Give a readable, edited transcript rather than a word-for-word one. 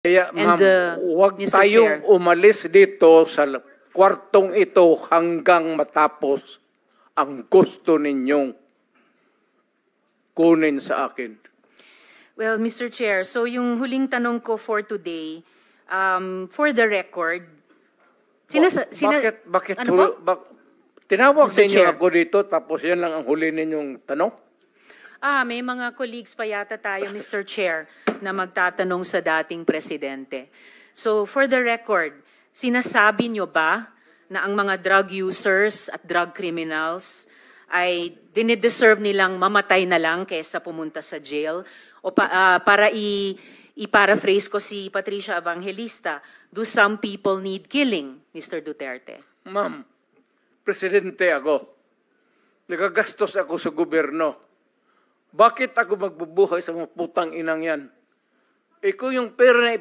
Kaya And, ma'am, huwag Mr. tayong Chair. umalis dito sa kwartong ito hanggang matapos ang gusto ninyong kunin sa akin. Well, Mr. Chair, so yung huling tanong ko for today, for the record, Bakit ano po? tinawag Mr. ninyo Chair. ako dito tapos yan lang ang huli ninyong tanong? May mga colleagues pa yata tayo, Mr. Chair, na magtatanong sa dating presidente. So, for the record, sinasabi nyo ba na ang mga drug users at drug criminals ay dinideserve nilang mamatay na lang kaysa pumunta sa jail? O para i-paraphrase ko si Patricia Evangelista, do some people need killing, Mr. Duterte? Ma'am, presidente ako. Nagagastos ako sa gobyerno. Bakit ako magbubuhay sa mga putang inang yan? Ikaw yung pera na